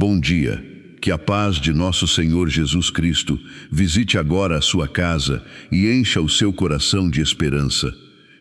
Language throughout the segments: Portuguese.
Bom dia. Que a paz de nosso Senhor Jesus Cristo visite agora a sua casa e encha o seu coração de esperança.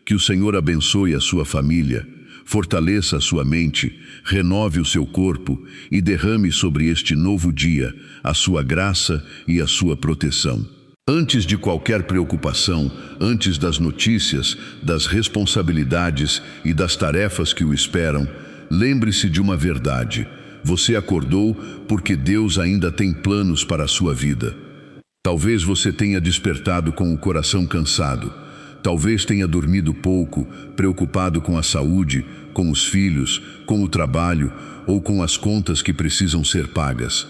Que o Senhor abençoe a sua família, fortaleça a sua mente, renove o seu corpo e derrame sobre este novo dia a sua graça e a sua proteção. Antes de qualquer preocupação, antes das notícias, das responsabilidades e das tarefas que o esperam, lembre-se de uma verdade. Você acordou porque Deus ainda tem planos para a sua vida. Talvez você tenha despertado com o coração cansado. Talvez tenha dormido pouco, preocupado com a saúde, com os filhos, com o trabalho ou com as contas que precisam ser pagas.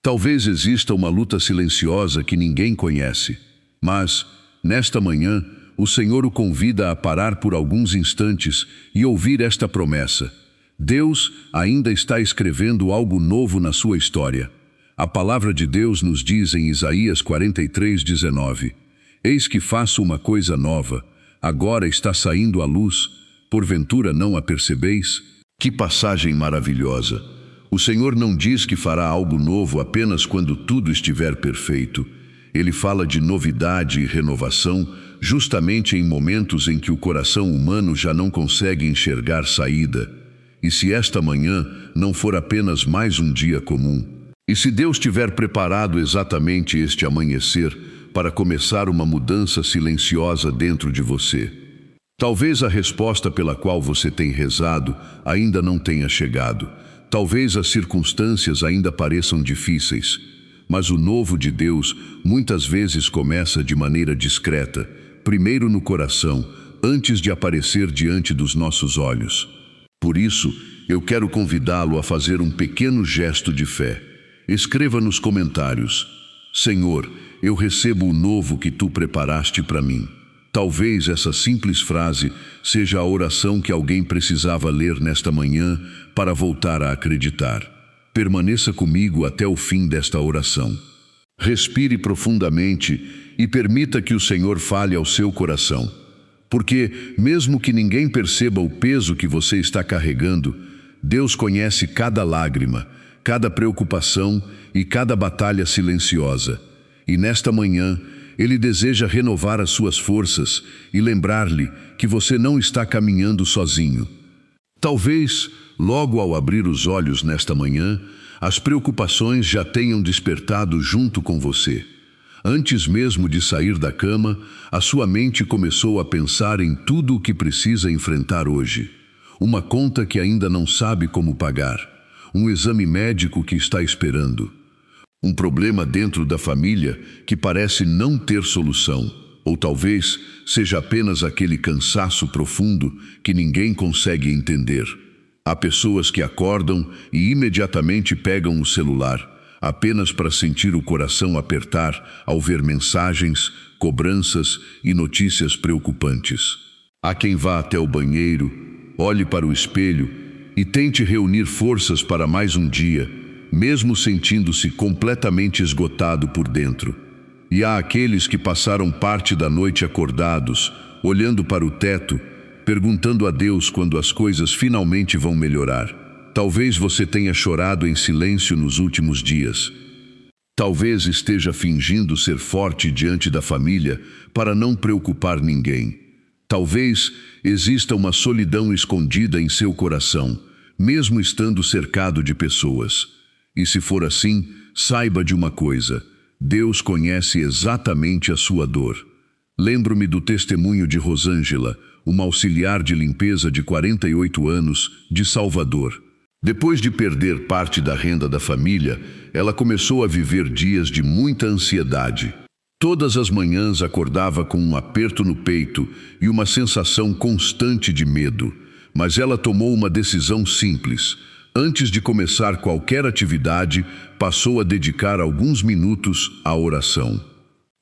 Talvez exista uma luta silenciosa que ninguém conhece. Mas, nesta manhã, o Senhor o convida a parar por alguns instantes e ouvir esta promessa. Deus ainda está escrevendo algo novo na sua história. A palavra de Deus nos diz em Isaías 43:19: Eis que faço uma coisa nova, agora está saindo à luz, porventura não a percebeis? Que passagem maravilhosa! O Senhor não diz que fará algo novo apenas quando tudo estiver perfeito. Ele fala de novidade e renovação justamente em momentos em que o coração humano já não consegue enxergar saída. E se esta manhã não for apenas mais um dia comum? E se Deus tiver preparado exatamente este amanhecer para começar uma mudança silenciosa dentro de você? Talvez a resposta pela qual você tem rezado ainda não tenha chegado. Talvez as circunstâncias ainda pareçam difíceis, mas o novo de Deus muitas vezes começa de maneira discreta, primeiro no coração, antes de aparecer diante dos nossos olhos. Por isso, eu quero convidá-lo a fazer um pequeno gesto de fé. Escreva nos comentários: Senhor, eu recebo o novo que tu preparaste para mim. Talvez essa simples frase seja a oração que alguém precisava ler nesta manhã para voltar a acreditar. Permaneça comigo até o fim desta oração. Respire profundamente e permita que o Senhor fale ao seu coração. Porque, mesmo que ninguém perceba o peso que você está carregando, Deus conhece cada lágrima, cada preocupação e cada batalha silenciosa. E nesta manhã, Ele deseja renovar as suas forças e lembrar-lhe que você não está caminhando sozinho. Talvez, logo ao abrir os olhos nesta manhã, as preocupações já tenham despertado junto com você. Antes mesmo de sair da cama, a sua mente começou a pensar em tudo o que precisa enfrentar hoje. Uma conta que ainda não sabe como pagar, um exame médico que está esperando, um problema dentro da família que parece não ter solução, ou talvez seja apenas aquele cansaço profundo que ninguém consegue entender. Há pessoas que acordam e imediatamente pegam o celular, apenas para sentir o coração apertar ao ver mensagens, cobranças e notícias preocupantes. Há quem vá até o banheiro, olhe para o espelho e tente reunir forças para mais um dia, mesmo sentindo-se completamente esgotado por dentro. E há aqueles que passaram parte da noite acordados, olhando para o teto, perguntando a Deus quando as coisas finalmente vão melhorar. Talvez você tenha chorado em silêncio nos últimos dias. Talvez esteja fingindo ser forte diante da família para não preocupar ninguém. Talvez exista uma solidão escondida em seu coração, mesmo estando cercado de pessoas. E se for assim, saiba de uma coisa: Deus conhece exatamente a sua dor. Lembro-me do testemunho de Rosângela, uma auxiliar de limpeza de 48 anos, de Salvador. Depois de perder parte da renda da família, ela começou a viver dias de muita ansiedade. Todas as manhãs acordava com um aperto no peito e uma sensação constante de medo. Mas ela tomou uma decisão simples. Antes de começar qualquer atividade, passou a dedicar alguns minutos à oração.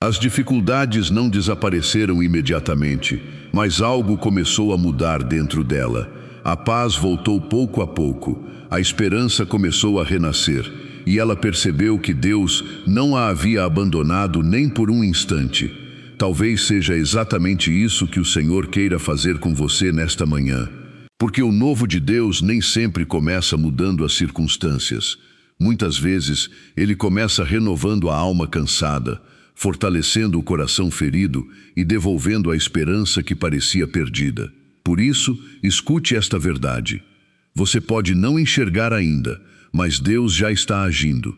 As dificuldades não desapareceram imediatamente, mas algo começou a mudar dentro dela. A paz voltou pouco a pouco, a esperança começou a renascer, e ela percebeu que Deus não a havia abandonado nem por um instante. Talvez seja exatamente isso que o Senhor queira fazer com você nesta manhã. Porque o novo de Deus nem sempre começa mudando as circunstâncias, Muitas vezes, ele começa renovando a alma cansada, fortalecendo o coração ferido e devolvendo a esperança que parecia perdida. Por isso, escute esta verdade. Você pode não enxergar ainda, mas Deus já está agindo.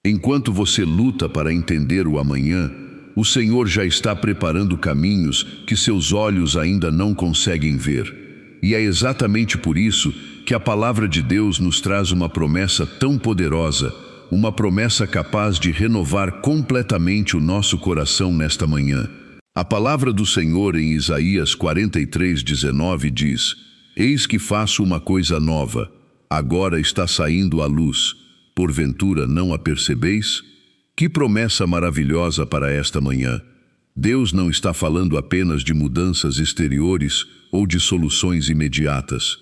Enquanto você luta para entender o amanhã, o Senhor já está preparando caminhos que seus olhos ainda não conseguem ver. E é exatamente por isso que a palavra de Deus nos traz uma promessa tão poderosa, uma promessa capaz de renovar completamente o nosso coração nesta manhã. A palavra do Senhor em Isaías 43:19 diz: Eis que faço uma coisa nova, agora está saindo à luz, porventura não a percebeis? Que promessa maravilhosa para esta manhã! Deus não está falando apenas de mudanças exteriores ou de soluções imediatas.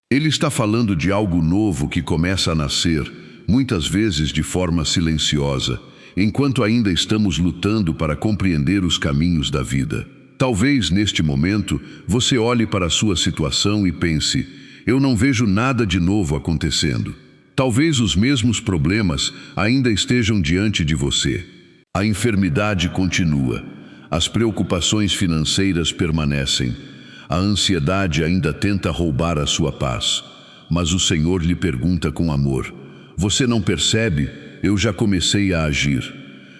Ele está falando de algo novo que começa a nascer, muitas vezes de forma silenciosa, enquanto ainda estamos lutando para compreender os caminhos da vida. Talvez, neste momento, você olhe para a sua situação e pense: eu não vejo nada de novo acontecendo. Talvez os mesmos problemas ainda estejam diante de você. A enfermidade continua, as preocupações financeiras permanecem, a ansiedade ainda tenta roubar a sua paz. Mas o Senhor lhe pergunta com amor: você não percebe? Eu já comecei a agir.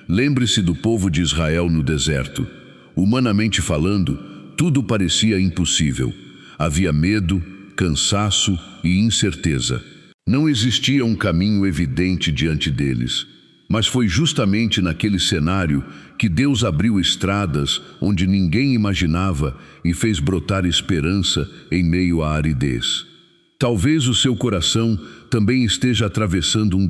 Lembre-se do povo de Israel no deserto. Humanamente falando, tudo parecia impossível. Havia medo, cansaço e incerteza. Não existia um caminho evidente diante deles. Mas foi justamente naquele cenário que Deus abriu estradas onde ninguém imaginava e fez brotar esperança em meio à aridez. Talvez o seu coração também esteja atravessando um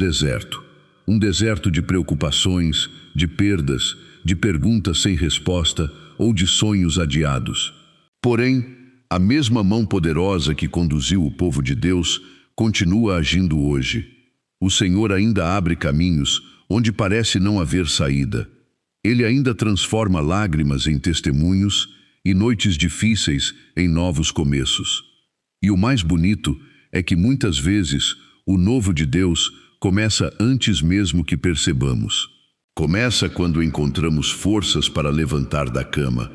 deserto de preocupações, de perdas, de perguntas sem resposta ou de sonhos adiados. Porém, a mesma mão poderosa que conduziu o povo de Deus continua agindo hoje. O Senhor ainda abre caminhos onde parece não haver saída. Ele ainda transforma lágrimas em testemunhos e noites difíceis em novos começos. E o mais bonito é que muitas vezes o novo de Deus começa antes mesmo que percebamos. Começa quando encontramos forças para levantar da cama,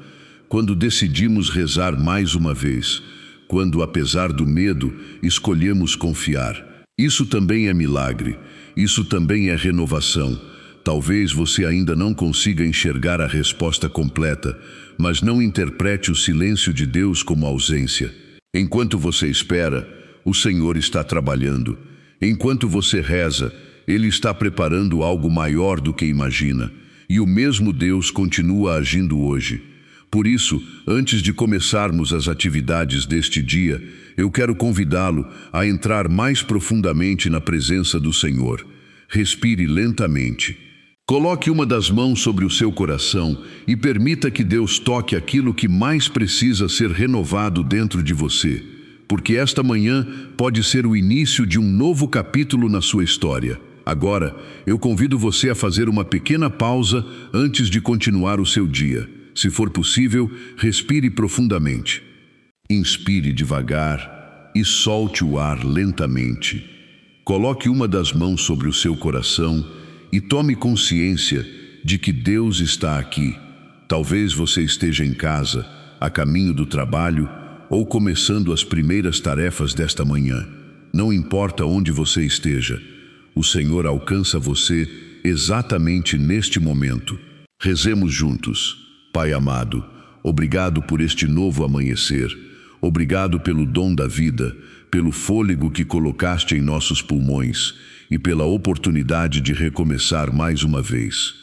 quando decidimos rezar mais uma vez, quando, apesar do medo, escolhemos confiar. Isso também é milagre, isso também é renovação. Talvez você ainda não consiga enxergar a resposta completa, mas não interprete o silêncio de Deus como ausência. Enquanto você espera, o Senhor está trabalhando. Enquanto você reza, Ele está preparando algo maior do que imagina. E o mesmo Deus continua agindo hoje. Por isso, antes de começarmos as atividades deste dia, eu quero convidá-lo a entrar mais profundamente na presença do Senhor. Respire lentamente. Coloque uma das mãos sobre o seu coração e permita que Deus toque aquilo que mais precisa ser renovado dentro de você, porque esta manhã pode ser o início de um novo capítulo na sua história. Agora, eu convido você a fazer uma pequena pausa antes de continuar o seu dia. Se for possível, respire profundamente. Inspire devagar e solte o ar lentamente. Coloque uma das mãos sobre o seu coração e tome consciência de que Deus está aqui. Talvez você esteja em casa, a caminho do trabalho ou começando as primeiras tarefas desta manhã. Não importa onde você esteja, o Senhor alcança você exatamente neste momento. Rezemos juntos. Pai amado, obrigado por este novo amanhecer. Obrigado pelo dom da vida, pelo fôlego que colocaste em nossos pulmões e pela oportunidade de recomeçar mais uma vez.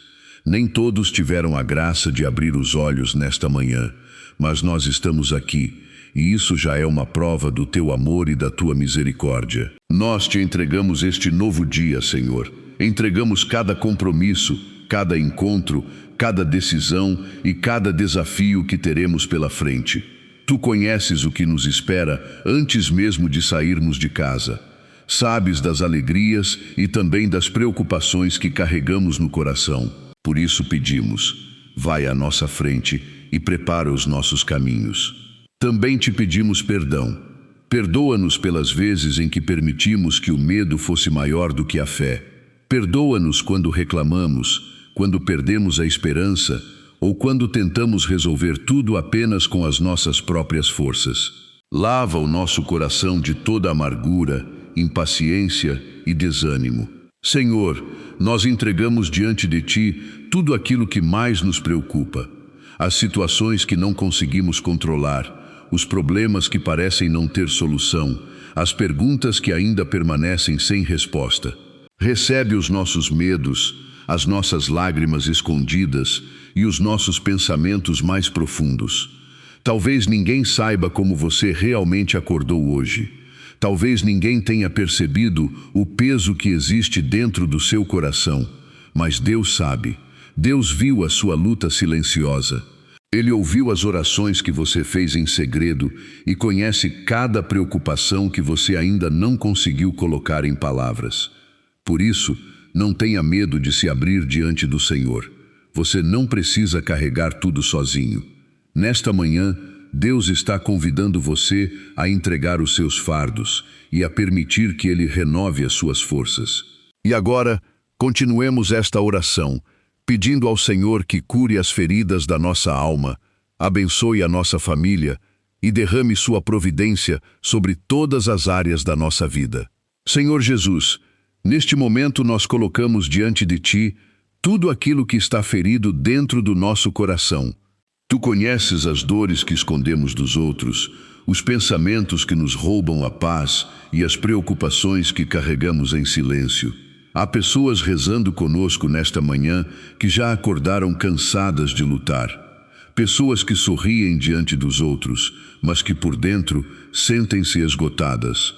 Nem todos tiveram a graça de abrir os olhos nesta manhã, mas nós estamos aqui, e isso já é uma prova do teu amor e da tua misericórdia. Nós te entregamos este novo dia, Senhor. Entregamos cada compromisso, cada encontro, cada decisão e cada desafio que teremos pela frente. Tu conheces o que nos espera antes mesmo de sairmos de casa. Sabes das alegrias e também das preocupações que carregamos no coração. Por isso pedimos, vai à nossa frente e prepara os nossos caminhos. Também te pedimos perdão. Perdoa-nos pelas vezes em que permitimos que o medo fosse maior do que a fé. Perdoa-nos quando reclamamos, quando perdemos a esperança ou quando tentamos resolver tudo apenas com as nossas próprias forças. Lava o nosso coração de toda amargura, impaciência e desânimo. Senhor, nós entregamos diante de Ti tudo aquilo que mais nos preocupa. As situações que não conseguimos controlar, os problemas que parecem não ter solução, as perguntas que ainda permanecem sem resposta. Recebe os nossos medos, as nossas lágrimas escondidas e os nossos pensamentos mais profundos. Talvez ninguém saiba como você realmente acordou hoje. Talvez ninguém tenha percebido o peso que existe dentro do seu coração, mas Deus sabe. Deus viu a sua luta silenciosa. Ele ouviu as orações que você fez em segredo e conhece cada preocupação que você ainda não conseguiu colocar em palavras. Por isso, não tenha medo de se abrir diante do Senhor. Você não precisa carregar tudo sozinho. Nesta manhã, Deus está convidando você a entregar os seus fardos e a permitir que Ele renove as suas forças. E agora, continuemos esta oração, pedindo ao Senhor que cure as feridas da nossa alma, abençoe a nossa família e derrame sua providência sobre todas as áreas da nossa vida. Senhor Jesus, neste momento nós colocamos diante de Ti tudo aquilo que está ferido dentro do nosso coração. Tu conheces as dores que escondemos dos outros, os pensamentos que nos roubam a paz e as preocupações que carregamos em silêncio. Há pessoas rezando conosco nesta manhã que já acordaram cansadas de lutar. Pessoas que sorriem diante dos outros, mas que por dentro sentem-se esgotadas.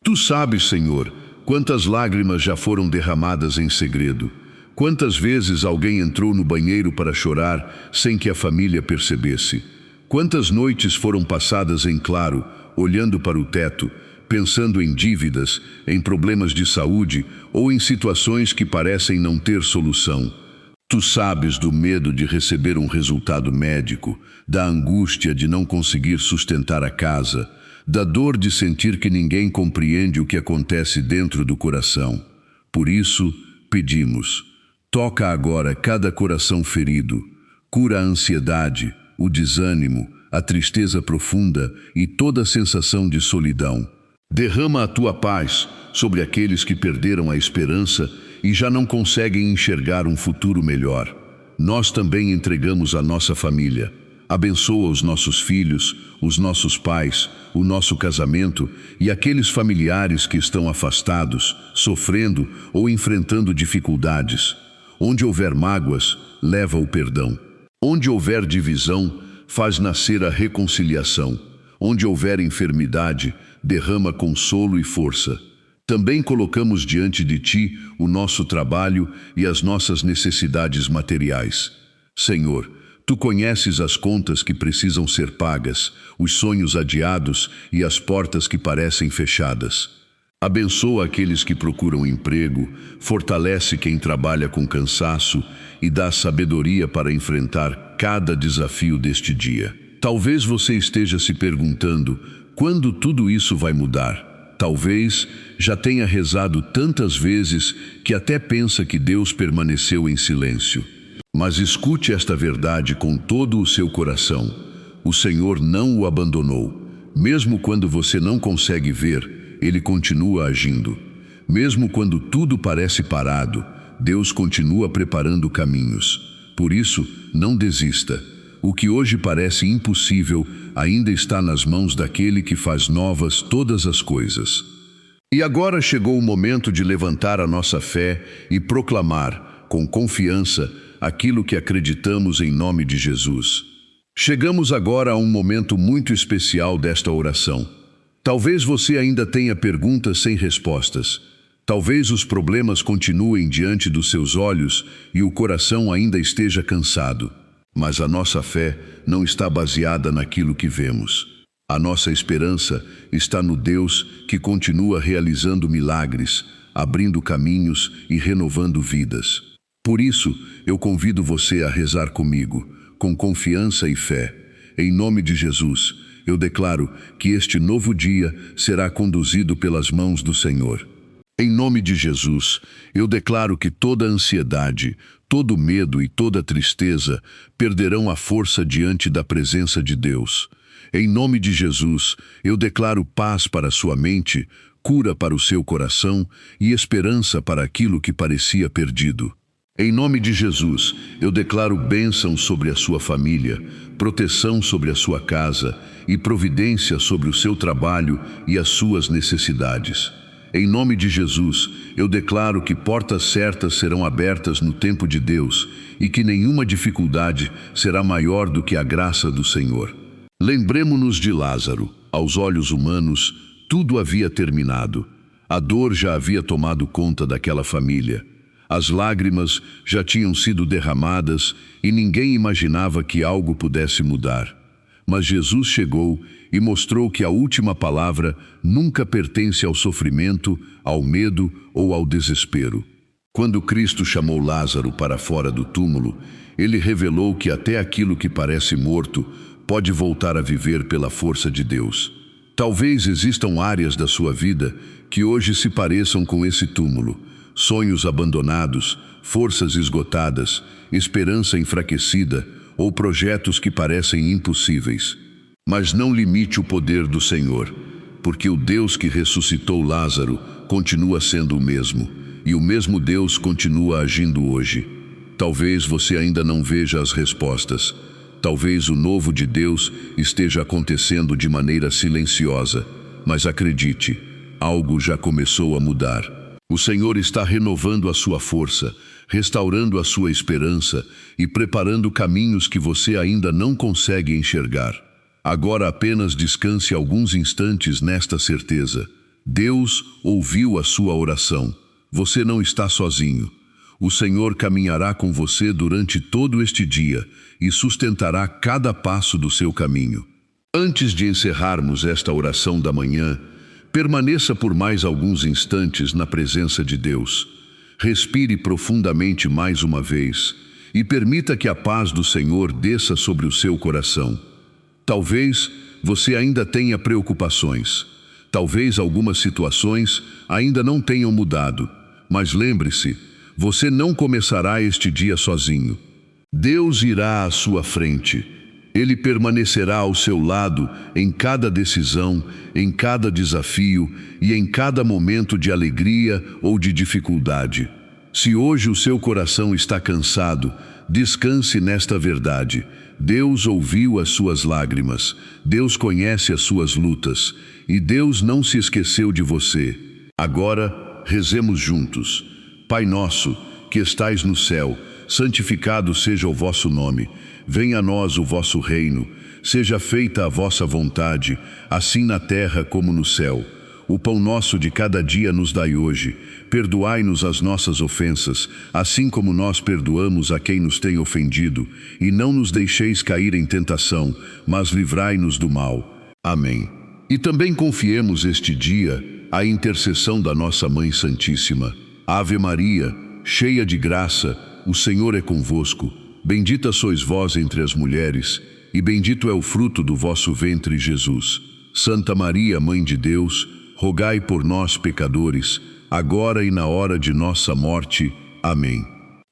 Tu sabes, Senhor, quantas lágrimas já foram derramadas em segredo. Quantas vezes alguém entrou no banheiro para chorar sem que a família percebesse? Quantas noites foram passadas em claro, olhando para o teto, pensando em dívidas, em problemas de saúde ou em situações que parecem não ter solução? Tu sabes do medo de receber um resultado médico, da angústia de não conseguir sustentar a casa, da dor de sentir que ninguém compreende o que acontece dentro do coração. Por isso, pedimos: toca agora cada coração ferido, cura a ansiedade, o desânimo, a tristeza profunda e toda a sensação de solidão. Derrama a Tua paz sobre aqueles que perderam a esperança e já não conseguem enxergar um futuro melhor. Nós também entregamos a nossa família. Abençoa os nossos filhos, os nossos pais, o nosso casamento e aqueles familiares que estão afastados, sofrendo ou enfrentando dificuldades. Onde houver mágoas, leva o perdão. Onde houver divisão, faz nascer a reconciliação. Onde houver enfermidade, derrama consolo e força. Também colocamos diante de Ti o nosso trabalho e as nossas necessidades materiais. Senhor, Tu conheces as contas que precisam ser pagas, os sonhos adiados e as portas que parecem fechadas. Abençoa aqueles que procuram emprego, fortalece quem trabalha com cansaço e dá sabedoria para enfrentar cada desafio deste dia. Talvez você esteja se perguntando quando tudo isso vai mudar. Talvez já tenha rezado tantas vezes que até pensa que Deus permaneceu em silêncio. Mas escute esta verdade com todo o seu coração. O Senhor não o abandonou. Mesmo quando você não consegue ver, Ele continua agindo. Mesmo quando tudo parece parado, Deus continua preparando caminhos. Por isso, não desista. O que hoje parece impossível ainda está nas mãos daquele que faz novas todas as coisas. E agora chegou o momento de levantar a nossa fé e proclamar, com confiança, aquilo que acreditamos em nome de Jesus. Chegamos agora a um momento muito especial desta oração. Talvez você ainda tenha perguntas sem respostas. Talvez os problemas continuem diante dos seus olhos e o coração ainda esteja cansado. Mas a nossa fé não está baseada naquilo que vemos. A nossa esperança está no Deus que continua realizando milagres, abrindo caminhos e renovando vidas. Por isso, eu convido você a rezar comigo, com confiança e fé. Em nome de Jesus, eu declaro que este novo dia será conduzido pelas mãos do Senhor. Em nome de Jesus, eu declaro que toda ansiedade, todo medo e toda tristeza perderão a força diante da presença de Deus. Em nome de Jesus, eu declaro paz para sua mente, cura para o seu coração e esperança para aquilo que parecia perdido. Em nome de Jesus, eu declaro bênção sobre a sua família, proteção sobre a sua casa e providência sobre o seu trabalho e as suas necessidades. Em nome de Jesus, eu declaro que portas certas serão abertas no tempo de Deus e que nenhuma dificuldade será maior do que a graça do Senhor. Lembremo-nos de Lázaro. Aos olhos humanos, tudo havia terminado. A dor já havia tomado conta daquela família. As lágrimas já tinham sido derramadas e ninguém imaginava que algo pudesse mudar. Mas Jesus chegou e mostrou que a última palavra nunca pertence ao sofrimento, ao medo ou ao desespero. Quando Cristo chamou Lázaro para fora do túmulo, ele revelou que até aquilo que parece morto pode voltar a viver pela força de Deus. Talvez existam áreas da sua vida que hoje se pareçam com esse túmulo. Sonhos abandonados, forças esgotadas, esperança enfraquecida ou projetos que parecem impossíveis. Mas não limite o poder do Senhor, porque o Deus que ressuscitou Lázaro continua sendo o mesmo, e o mesmo Deus continua agindo hoje. Talvez você ainda não veja as respostas. Talvez o novo de Deus esteja acontecendo de maneira silenciosa, mas acredite, algo já começou a mudar. O Senhor está renovando a sua força, restaurando a sua esperança e preparando caminhos que você ainda não consegue enxergar. Agora apenas descanse alguns instantes nesta certeza. Deus ouviu a sua oração. Você não está sozinho. O Senhor caminhará com você durante todo este dia e sustentará cada passo do seu caminho. Antes de encerrarmos esta oração da manhã, permaneça por mais alguns instantes na presença de Deus. Respire profundamente mais uma vez e permita que a paz do Senhor desça sobre o seu coração. Talvez você ainda tenha preocupações. Talvez algumas situações ainda não tenham mudado. Mas lembre-se, você não começará este dia sozinho. Deus irá à sua frente. Ele permanecerá ao seu lado em cada decisão, em cada desafio e em cada momento de alegria ou de dificuldade. Se hoje o seu coração está cansado, descanse nesta verdade. Deus ouviu as suas lágrimas, Deus conhece as suas lutas e Deus não se esqueceu de você. Agora, rezemos juntos. Pai nosso, que estais no céu, santificado seja o vosso nome. Venha a nós o vosso reino, seja feita a vossa vontade, assim na terra como no céu. O pão nosso de cada dia nos dai hoje. Perdoai-nos as nossas ofensas, assim como nós perdoamos a quem nos tem ofendido. E não nos deixeis cair em tentação, mas livrai-nos do mal. Amém. E também confiemos este dia à intercessão da nossa Mãe Santíssima. Ave Maria, cheia de graça, o Senhor é convosco. Bendita sois vós entre as mulheres, e bendito é o fruto do vosso ventre, Jesus. Santa Maria, Mãe de Deus, rogai por nós, pecadores, agora e na hora de nossa morte. Amém.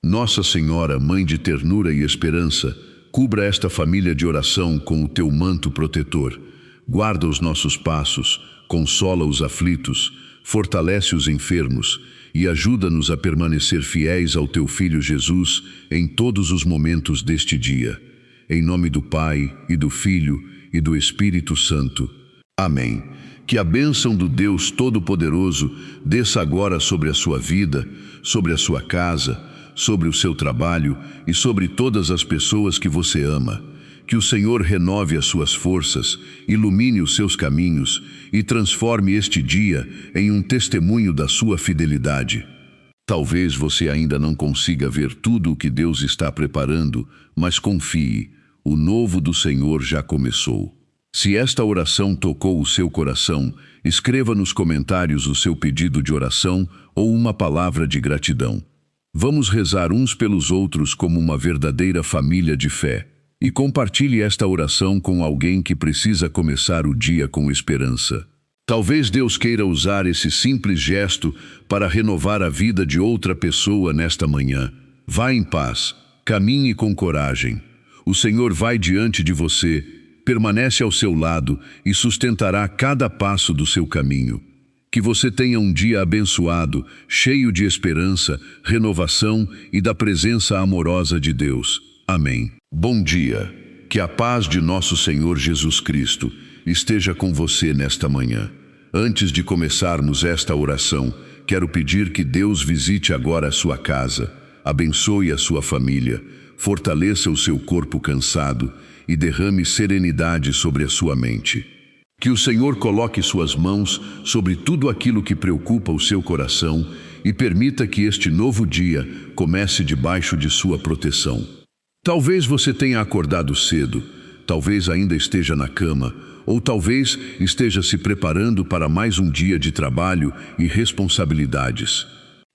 Nossa Senhora, Mãe de ternura e esperança, cubra esta família de oração com o teu manto protetor. Guarda os nossos passos, consola os aflitos, fortalece os enfermos e ajuda-nos a permanecer fiéis ao teu Filho Jesus em todos os momentos deste dia. Em nome do Pai, e do Filho, e do Espírito Santo. Amém. Que a bênção do Deus Todo-Poderoso desça agora sobre a sua vida, sobre a sua casa, sobre o seu trabalho e sobre todas as pessoas que você ama. Que o Senhor renove as suas forças, ilumine os seus caminhos e transforme este dia em um testemunho da sua fidelidade. Talvez você ainda não consiga ver tudo o que Deus está preparando, mas confie, o novo do Senhor já começou. Se esta oração tocou o seu coração, escreva nos comentários o seu pedido de oração ou uma palavra de gratidão. Vamos rezar uns pelos outros como uma verdadeira família de fé. E compartilhe esta oração com alguém que precisa começar o dia com esperança. Talvez Deus queira usar esse simples gesto para renovar a vida de outra pessoa nesta manhã. Vá em paz, caminhe com coragem. O Senhor vai diante de você, permanece ao seu lado e sustentará cada passo do seu caminho. Que você tenha um dia abençoado, cheio de esperança, renovação e da presença amorosa de Deus. Amém. Bom dia. Que a paz de nosso Senhor Jesus Cristo esteja com você nesta manhã. Antes de começarmos esta oração, quero pedir que Deus visite agora a sua casa, abençoe a sua família, fortaleça o seu corpo cansado e derrame serenidade sobre a sua mente. Que o Senhor coloque suas mãos sobre tudo aquilo que preocupa o seu coração e permita que este novo dia comece debaixo de sua proteção. Talvez você tenha acordado cedo, talvez ainda esteja na cama, ou talvez esteja se preparando para mais um dia de trabalho e responsabilidades.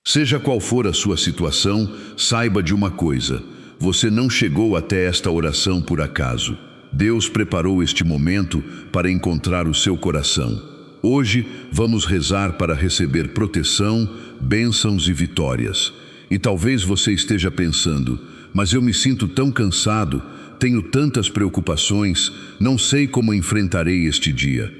Seja qual for a sua situação, saiba de uma coisa: você não chegou até esta oração por acaso. Deus preparou este momento para encontrar o seu coração. Hoje vamos rezar para receber proteção, bênçãos e vitórias. E talvez você esteja pensando: mas eu me sinto tão cansado, tenho tantas preocupações, não sei como enfrentarei este dia.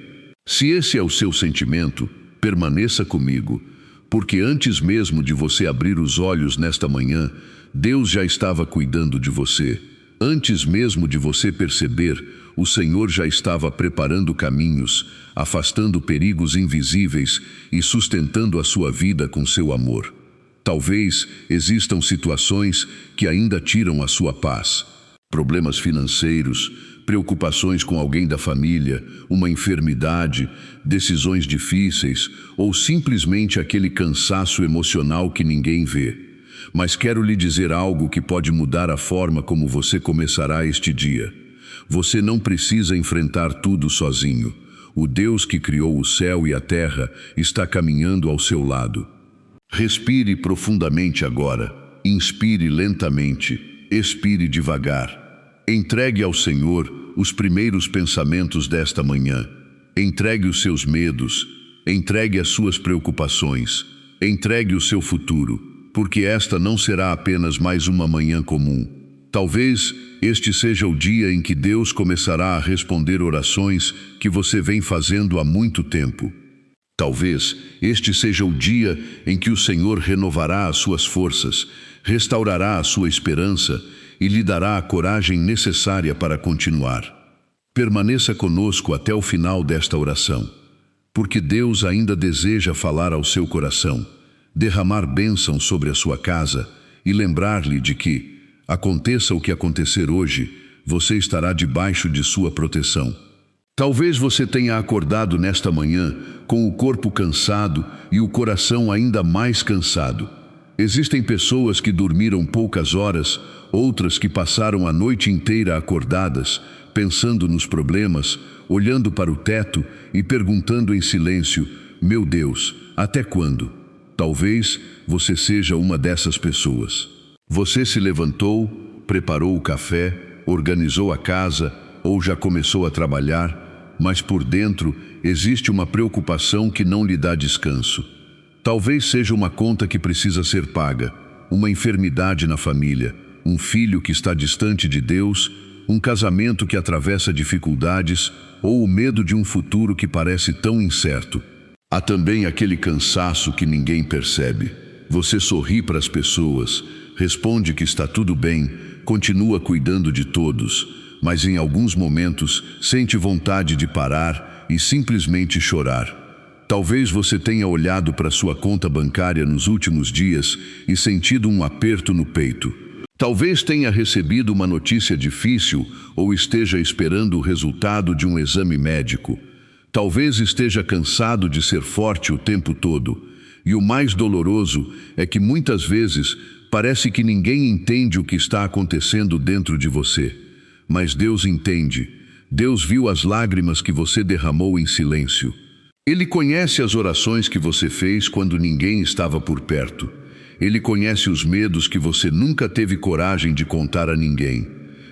Se esse é o seu sentimento, permaneça comigo, porque antes mesmo de você abrir os olhos nesta manhã, Deus já estava cuidando de você. Antes mesmo de você perceber, o Senhor já estava preparando caminhos, afastando perigos invisíveis e sustentando a sua vida com seu amor. Talvez existam situações que ainda tiram a sua paz. Problemas financeiros, preocupações com alguém da família, uma enfermidade, decisões difíceis ou simplesmente aquele cansaço emocional que ninguém vê. Mas quero lhe dizer algo que pode mudar a forma como você começará este dia. Você não precisa enfrentar tudo sozinho. O Deus que criou o céu e a terra está caminhando ao seu lado. Respire profundamente agora. Inspire lentamente. Expire devagar. Entregue ao Senhor os primeiros pensamentos desta manhã. Entregue os seus medos. Entregue as suas preocupações. Entregue o seu futuro, porque esta não será apenas mais uma manhã comum. Talvez este seja o dia em que Deus começará a responder orações que você vem fazendo há muito tempo. Talvez este seja o dia em que o Senhor renovará as suas forças, restaurará a sua esperança e lhe dará a coragem necessária para continuar. Permaneça conosco até o final desta oração, porque Deus ainda deseja falar ao seu coração, derramar bênção sobre a sua casa e lembrar-lhe de que, aconteça o que acontecer hoje, você estará debaixo de sua proteção. Talvez você tenha acordado nesta manhã com o corpo cansado e o coração ainda mais cansado. Existem pessoas que dormiram poucas horas, outras que passaram a noite inteira acordadas, pensando nos problemas, olhando para o teto e perguntando em silêncio: meu Deus, até quando? Talvez você seja uma dessas pessoas. Você se levantou, preparou o café, organizou a casa ou já começou a trabalhar, mas por dentro existe uma preocupação que não lhe dá descanso. Talvez seja uma conta que precisa ser paga, uma enfermidade na família, um filho que está distante de Deus, um casamento que atravessa dificuldades ou o medo de um futuro que parece tão incerto. Há também aquele cansaço que ninguém percebe. Você sorri para as pessoas, responde que está tudo bem, continua cuidando de todos, mas em alguns momentos sente vontade de parar e simplesmente chorar. Talvez você tenha olhado para sua conta bancária nos últimos dias e sentido um aperto no peito. Talvez tenha recebido uma notícia difícil ou esteja esperando o resultado de um exame médico. Talvez esteja cansado de ser forte o tempo todo. E o mais doloroso é que muitas vezes parece que ninguém entende o que está acontecendo dentro de você. Mas Deus entende. Deus viu as lágrimas que você derramou em silêncio. Ele conhece as orações que você fez quando ninguém estava por perto. Ele conhece os medos que você nunca teve coragem de contar a ninguém.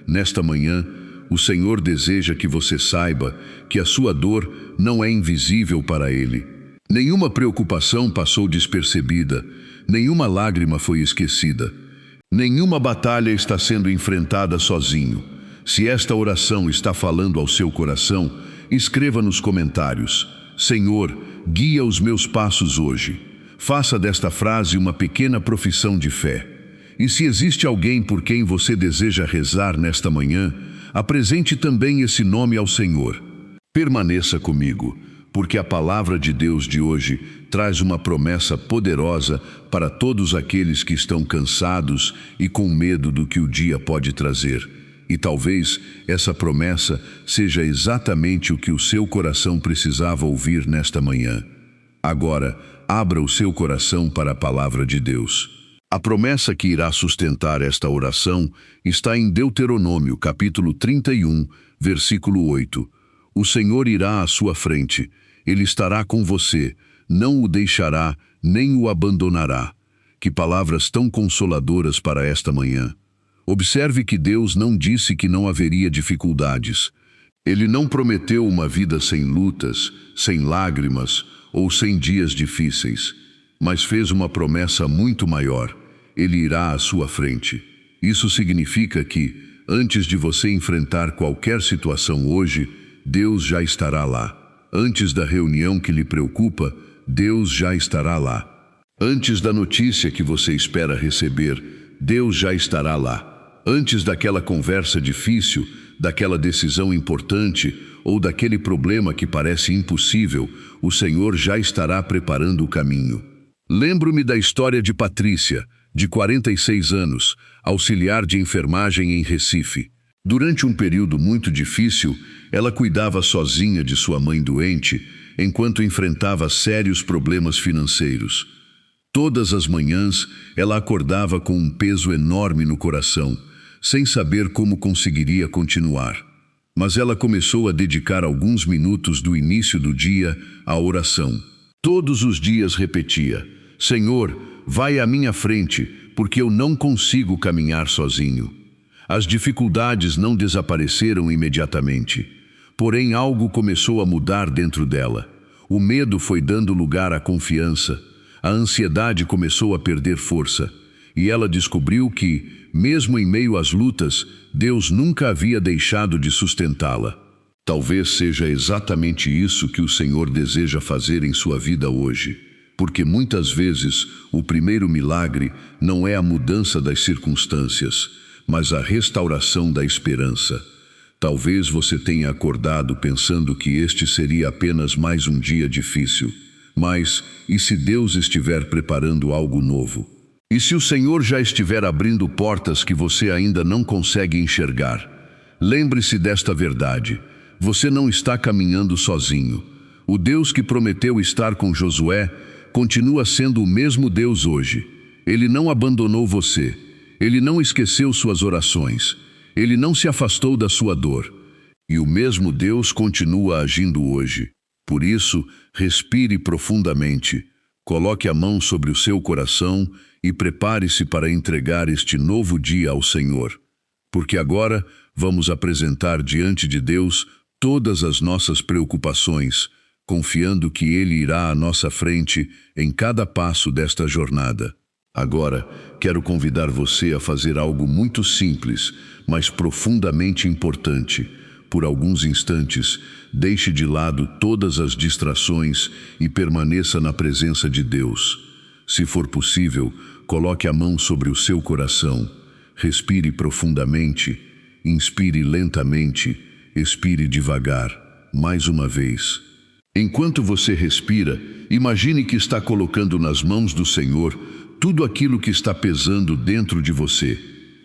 Nesta manhã, o Senhor deseja que você saiba que a sua dor não é invisível para Ele. Nenhuma preocupação passou despercebida, nenhuma lágrima foi esquecida. Nenhuma batalha está sendo enfrentada sozinho. Se esta oração está falando ao seu coração, escreva nos comentários: Senhor, guia os meus passos hoje. Faça desta frase uma pequena profissão de fé. E se existe alguém por quem você deseja rezar nesta manhã, apresente também esse nome ao Senhor. Permaneça comigo, porque a palavra de Deus de hoje traz uma promessa poderosa para todos aqueles que estão cansados e com medo do que o dia pode trazer. E talvez essa promessa seja exatamente o que o seu coração precisava ouvir nesta manhã. Agora, abra o seu coração para a palavra de Deus. A promessa que irá sustentar esta oração está em Deuteronômio, capítulo 31, versículo 8. O Senhor irá à sua frente, Ele estará com você, não o deixará, nem o abandonará. Que palavras tão consoladoras para esta manhã. Observe que Deus não disse que não haveria dificuldades. Ele não prometeu uma vida sem lutas, sem lágrimas ou sem dias difíceis, mas fez uma promessa muito maior. Ele irá à sua frente. Isso significa que, antes de você enfrentar qualquer situação hoje, Deus já estará lá. Antes da reunião que lhe preocupa, Deus já estará lá. Antes da notícia que você espera receber, Deus já estará lá. Antes daquela conversa difícil, daquela decisão importante ou daquele problema que parece impossível, o Senhor já estará preparando o caminho. Lembro-me da história de Patrícia, de 46 anos, auxiliar de enfermagem em Recife. Durante um período muito difícil, ela cuidava sozinha de sua mãe doente, enquanto enfrentava sérios problemas financeiros. Todas as manhãs, ela acordava com um peso enorme no coração, sem saber como conseguiria continuar. Mas ela começou a dedicar alguns minutos do início do dia à oração. Todos os dias repetia: Senhor, vai à minha frente, porque eu não consigo caminhar sozinho. As dificuldades não desapareceram imediatamente, porém algo começou a mudar dentro dela. O medo foi dando lugar à confiança, a ansiedade começou a perder força, e ela descobriu que, mesmo em meio às lutas, Deus nunca havia deixado de sustentá-la. Talvez seja exatamente isso que o Senhor deseja fazer em sua vida hoje, porque muitas vezes o primeiro milagre não é a mudança das circunstâncias, mas a restauração da esperança. Talvez você tenha acordado pensando que este seria apenas mais um dia difícil. Mas, e se Deus estiver preparando algo novo? E se o Senhor já estiver abrindo portas que você ainda não consegue enxergar? Lembre-se desta verdade: você não está caminhando sozinho. O Deus que prometeu estar com Josué continua sendo o mesmo Deus hoje. Ele não abandonou você. Ele não esqueceu suas orações. Ele não se afastou da sua dor. E o mesmo Deus continua agindo hoje. Por isso, respire profundamente. Coloque a mão sobre o seu coração e prepare-se para entregar este novo dia ao Senhor. Porque agora vamos apresentar diante de Deus todas as nossas preocupações, confiando que Ele irá à nossa frente em cada passo desta jornada. Agora, quero convidar você a fazer algo muito simples, mas profundamente importante. Por alguns instantes, deixe de lado todas as distrações e permaneça na presença de Deus. Se for possível, coloque a mão sobre o seu coração. Respire profundamente, inspire lentamente, expire devagar. Mais uma vez. Enquanto você respira, imagine que está colocando nas mãos do Senhor tudo aquilo que está pesando dentro de você.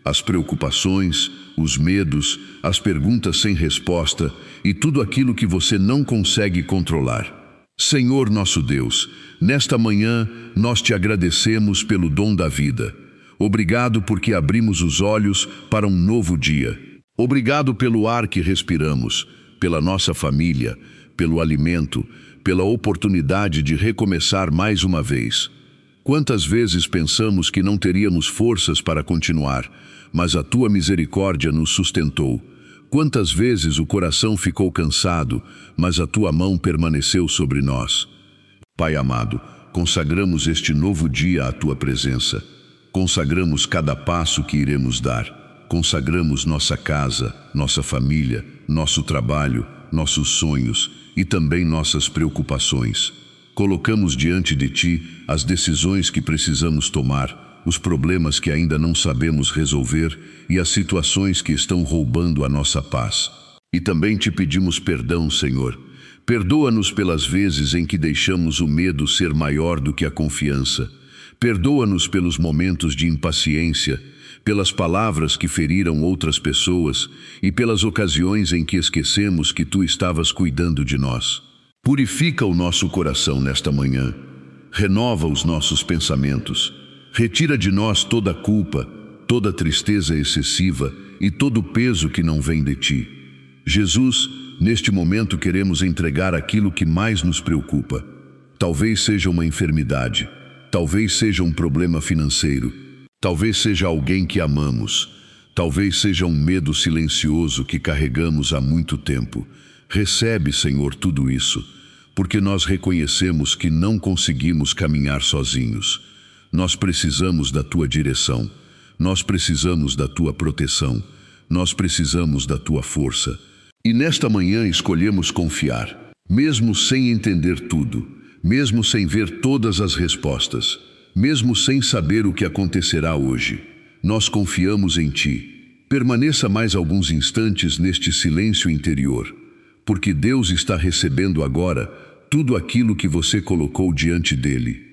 As preocupações, os medos, as perguntas sem resposta e tudo aquilo que você não consegue controlar. Senhor nosso Deus, nesta manhã nós te agradecemos pelo dom da vida. Obrigado porque abrimos os olhos para um novo dia. Obrigado pelo ar que respiramos, pela nossa família, pelo alimento, pela oportunidade de recomeçar mais uma vez. Quantas vezes pensamos que não teríamos forças para continuar, mas a tua misericórdia nos sustentou. Quantas vezes o coração ficou cansado, mas a tua mão permaneceu sobre nós. Pai amado, consagramos este novo dia à tua presença. Consagramos cada passo que iremos dar. Consagramos nossa casa, nossa família, nosso trabalho, nossos sonhos e também nossas preocupações. Colocamos diante de ti as decisões que precisamos tomar, os problemas que ainda não sabemos resolver e as situações que estão roubando a nossa paz. E também te pedimos perdão, Senhor. Perdoa-nos pelas vezes em que deixamos o medo ser maior do que a confiança. Perdoa-nos pelos momentos de impaciência, pelas palavras que feriram outras pessoas e pelas ocasiões em que esquecemos que tu estavas cuidando de nós. Purifica o nosso coração nesta manhã. Renova os nossos pensamentos. Retira de nós toda a culpa, toda a tristeza excessiva e todo o peso que não vem de ti. Jesus, neste momento queremos entregar aquilo que mais nos preocupa. Talvez seja uma enfermidade, talvez seja um problema financeiro, talvez seja alguém que amamos, talvez seja um medo silencioso que carregamos há muito tempo. Recebe, Senhor, tudo isso, porque nós reconhecemos que não conseguimos caminhar sozinhos. Nós precisamos da tua direção, nós precisamos da tua proteção, nós precisamos da tua força. E nesta manhã escolhemos confiar, mesmo sem entender tudo, mesmo sem ver todas as respostas, mesmo sem saber o que acontecerá hoje. Nós confiamos em ti. Permaneça mais alguns instantes neste silêncio interior, porque Deus está recebendo agora tudo aquilo que você colocou diante dele.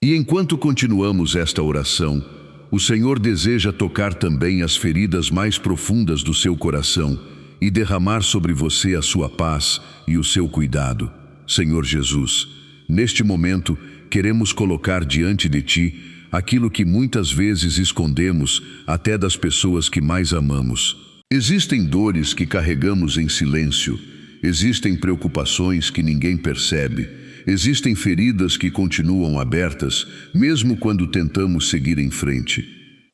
E enquanto continuamos esta oração, o Senhor deseja tocar também as feridas mais profundas do seu coração e derramar sobre você a sua paz e o seu cuidado. Senhor Jesus, neste momento queremos colocar diante de ti aquilo que muitas vezes escondemos até das pessoas que mais amamos. Existem dores que carregamos em silêncio, existem preocupações que ninguém percebe. Existem feridas que continuam abertas, mesmo quando tentamos seguir em frente.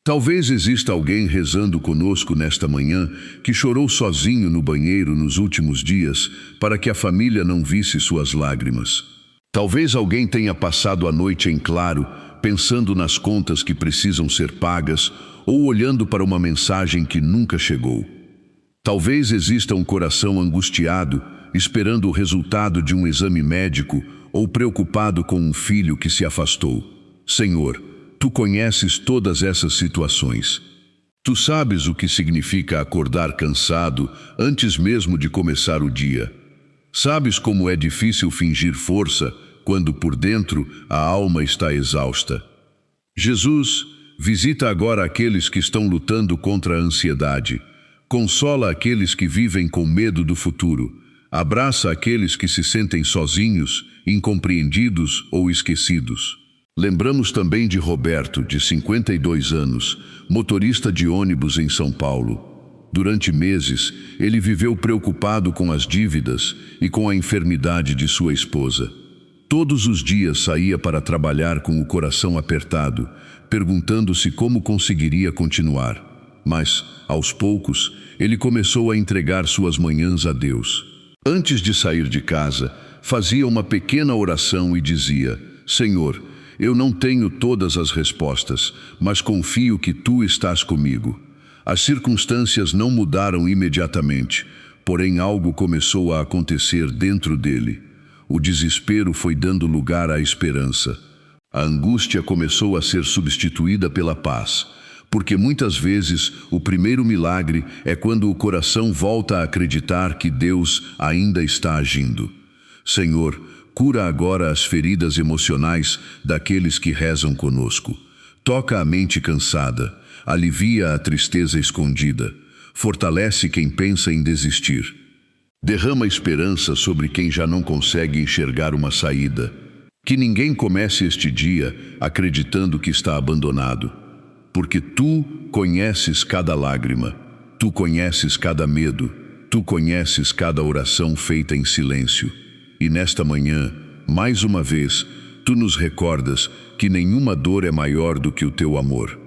Talvez exista alguém rezando conosco nesta manhã que chorou sozinho no banheiro nos últimos dias para que a família não visse suas lágrimas. Talvez alguém tenha passado a noite em claro, pensando nas contas que precisam ser pagas ou olhando para uma mensagem que nunca chegou. Talvez exista um coração angustiado, esperando o resultado de um exame médico ou preocupado com um filho que se afastou. Senhor, tu conheces todas essas situações. Tu sabes o que significa acordar cansado antes mesmo de começar o dia. Sabes como é difícil fingir força quando por dentro a alma está exausta. Jesus, visita agora aqueles que estão lutando contra a ansiedade. Consola aqueles que vivem com medo do futuro. Abraça aqueles que se sentem sozinhos, incompreendidos ou esquecidos. Lembramos também de Roberto, de 52 anos, motorista de ônibus em São Paulo. Durante meses, ele viveu preocupado com as dívidas e com a enfermidade de sua esposa. Todos os dias saía para trabalhar com o coração apertado, perguntando-se como conseguiria continuar. Mas, aos poucos, ele começou a entregar suas manhãs a Deus. Antes de sair de casa, fazia uma pequena oração e dizia: Senhor, eu não tenho todas as respostas, mas confio que tu estás comigo. As circunstâncias não mudaram imediatamente, porém algo começou a acontecer dentro dele. O desespero foi dando lugar à esperança. A angústia começou a ser substituída pela paz, porque muitas vezes o primeiro milagre é quando o coração volta a acreditar que Deus ainda está agindo. Senhor, cura agora as feridas emocionais daqueles que rezam conosco. Toca a mente cansada, alivia a tristeza escondida, fortalece quem pensa em desistir. Derrama esperança sobre quem já não consegue enxergar uma saída. Que ninguém comece este dia acreditando que está abandonado. Porque tu conheces cada lágrima, tu conheces cada medo, tu conheces cada oração feita em silêncio. E nesta manhã, mais uma vez, tu nos recordas que nenhuma dor é maior do que o teu amor.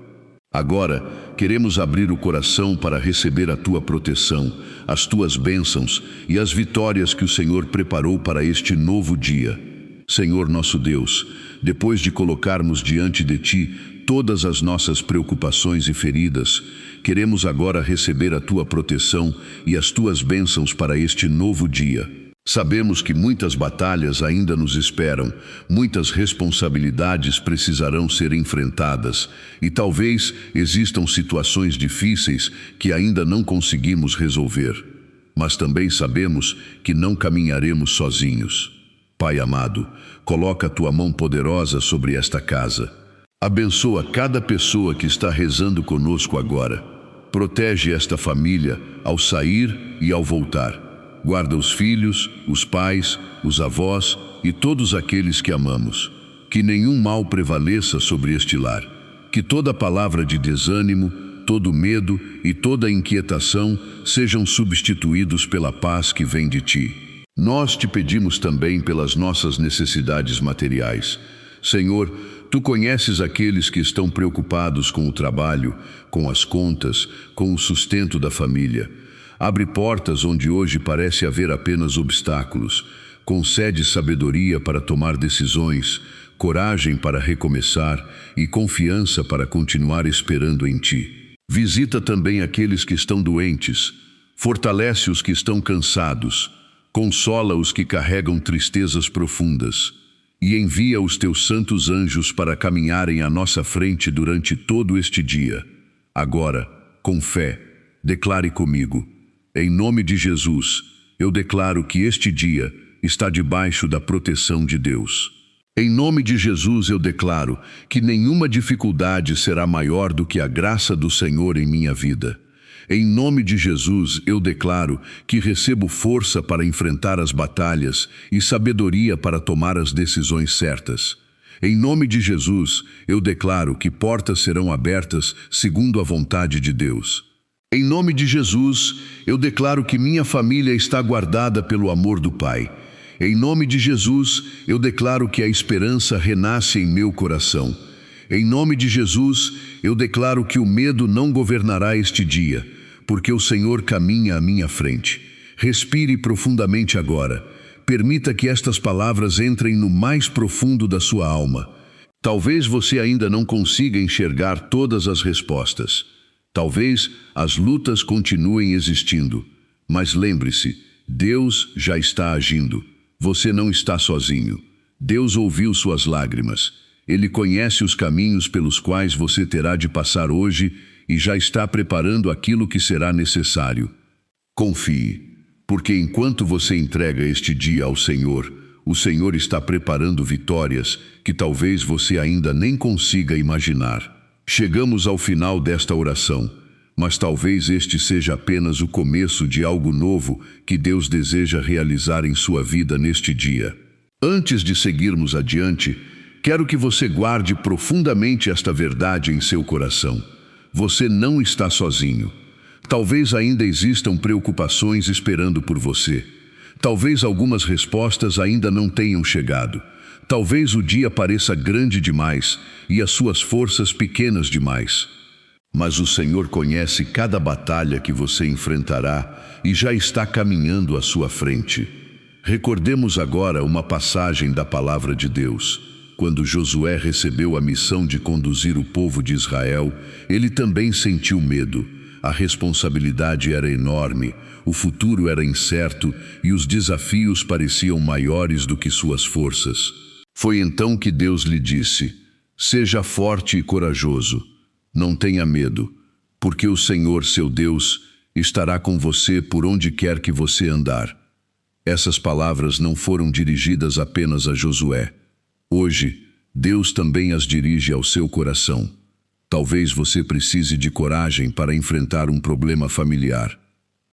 Agora, queremos abrir o coração para receber a tua proteção, as tuas bênçãos e as vitórias que o Senhor preparou para este novo dia. Senhor nosso Deus, depois de colocarmos diante de ti todas as nossas preocupações e feridas, queremos agora receber a tua proteção e as tuas bênçãos para este novo dia. Sabemos que muitas batalhas ainda nos esperam, muitas responsabilidades precisarão ser enfrentadas e talvez existam situações difíceis que ainda não conseguimos resolver. Mas também sabemos que não caminharemos sozinhos. Pai amado, coloca a tua mão poderosa sobre esta casa. Abençoa cada pessoa que está rezando conosco agora. Protege esta família ao sair e ao voltar. Guarda os filhos, os pais, os avós e todos aqueles que amamos. Que nenhum mal prevaleça sobre este lar. Que toda palavra de desânimo, todo medo e toda inquietação sejam substituídos pela paz que vem de ti. Nós te pedimos também pelas nossas necessidades materiais. Senhor, tu conheces aqueles que estão preocupados com o trabalho, com as contas, com o sustento da família. Abre portas onde hoje parece haver apenas obstáculos. Concede sabedoria para tomar decisões, coragem para recomeçar e confiança para continuar esperando em ti. Visita também aqueles que estão doentes. Fortalece os que estão cansados. Consola os que carregam tristezas profundas. E envia os teus santos anjos para caminharem à nossa frente durante todo este dia. Agora, com fé, declare comigo. Em nome de Jesus, eu declaro que este dia está debaixo da proteção de Deus. Em nome de Jesus, eu declaro que nenhuma dificuldade será maior do que a graça do Senhor em minha vida. Em nome de Jesus, eu declaro que recebo força para enfrentar as batalhas e sabedoria para tomar as decisões certas. Em nome de Jesus, eu declaro que portas serão abertas segundo a vontade de Deus. Em nome de Jesus, eu declaro que minha família está guardada pelo amor do Pai. Em nome de Jesus, eu declaro que a esperança renasce em meu coração. Em nome de Jesus, eu declaro que o medo não governará este dia, porque o Senhor caminha à minha frente. Respire profundamente agora. Permita que estas palavras entrem no mais profundo da sua alma. Talvez você ainda não consiga enxergar todas as respostas. Talvez as lutas continuem existindo, mas lembre-se, Deus já está agindo. Você não está sozinho. Deus ouviu suas lágrimas. Ele conhece os caminhos pelos quais você terá de passar hoje e já está preparando aquilo que será necessário. Confie, porque enquanto você entrega este dia ao Senhor, o Senhor está preparando vitórias que talvez você ainda nem consiga imaginar. Chegamos ao final desta oração, mas talvez este seja apenas o começo de algo novo que Deus deseja realizar em sua vida neste dia. Antes de seguirmos adiante, quero que você guarde profundamente esta verdade em seu coração. Você não está sozinho. Talvez ainda existam preocupações esperando por você. Talvez algumas respostas ainda não tenham chegado. Talvez o dia pareça grande demais e as suas forças pequenas demais. Mas o Senhor conhece cada batalha que você enfrentará e já está caminhando à sua frente. Recordemos agora uma passagem da palavra de Deus. Quando Josué recebeu a missão de conduzir o povo de Israel, ele também sentiu medo. A responsabilidade era enorme, o futuro era incerto e os desafios pareciam maiores do que suas forças. Foi então que Deus lhe disse: seja forte e corajoso, não tenha medo, porque o Senhor, seu Deus, estará com você por onde quer que você andar. Essas palavras não foram dirigidas apenas a Josué. Hoje, Deus também as dirige ao seu coração. Talvez você precise de coragem para enfrentar um problema familiar.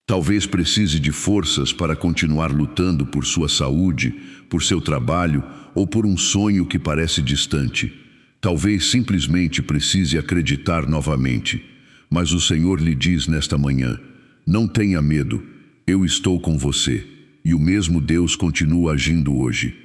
Talvez precise de forças para continuar lutando por sua saúde, por seu trabalho ou por um sonho que parece distante. Talvez simplesmente precise acreditar novamente. Mas o Senhor lhe diz nesta manhã: não tenha medo, eu estou com você. E o mesmo Deus continua agindo hoje.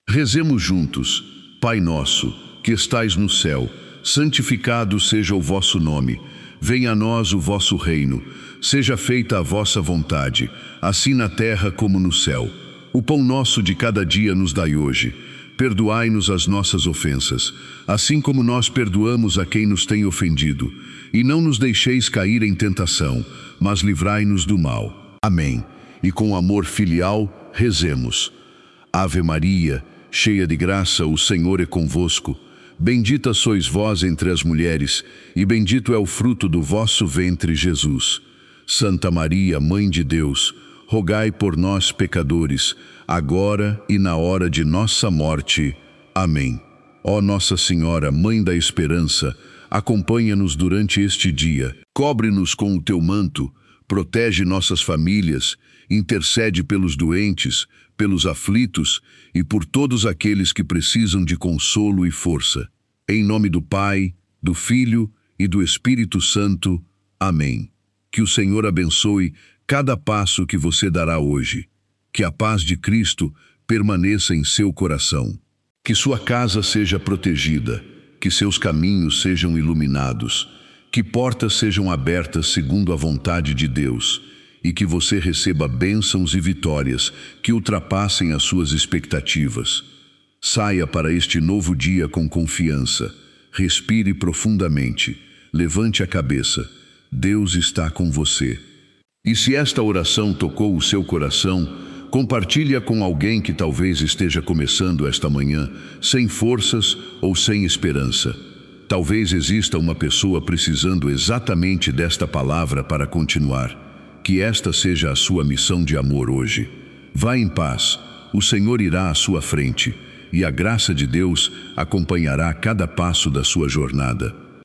Rezemos juntos. Pai nosso, que estais no céu, santificado seja o vosso nome. Venha a nós o vosso reino. Seja feita a vossa vontade, assim na terra como no céu. O pão nosso de cada dia nos dai hoje. Perdoai-nos as nossas ofensas, assim como nós perdoamos a quem nos tem ofendido. E não nos deixeis cair em tentação, mas livrai-nos do mal. Amém. E com amor filial, rezemos. Ave Maria, cheia de graça, o Senhor é convosco. Bendita sois vós entre as mulheres, e bendito é o fruto do vosso ventre, Jesus. Santa Maria, Mãe de Deus, rogai por nós, pecadores, agora e na hora de nossa morte. Amém. Ó Nossa Senhora, Mãe da Esperança, acompanha-nos durante este dia. Cobre-nos com o teu manto, protege nossas famílias, intercede pelos doentes, pelos aflitos e por todos aqueles que precisam de consolo e força. Em nome do Pai, do Filho e do Espírito Santo. Amém. Que o Senhor abençoe cada passo que você dará hoje. Que a paz de Cristo permaneça em seu coração. Que sua casa seja protegida, que seus caminhos sejam iluminados, que portas sejam abertas segundo a vontade de Deus e que você receba bênçãos e vitórias que ultrapassem as suas expectativas. Saia para este novo dia com confiança. Respire profundamente. Levante a cabeça. Deus está com você. E se esta oração tocou o seu coração, compartilhe-a com alguém que talvez esteja começando esta manhã sem forças ou sem esperança. Talvez exista uma pessoa precisando exatamente desta palavra para continuar. Que esta seja a sua missão de amor hoje. Vá em paz, o Senhor irá à sua frente e a graça de Deus acompanhará cada passo da sua jornada.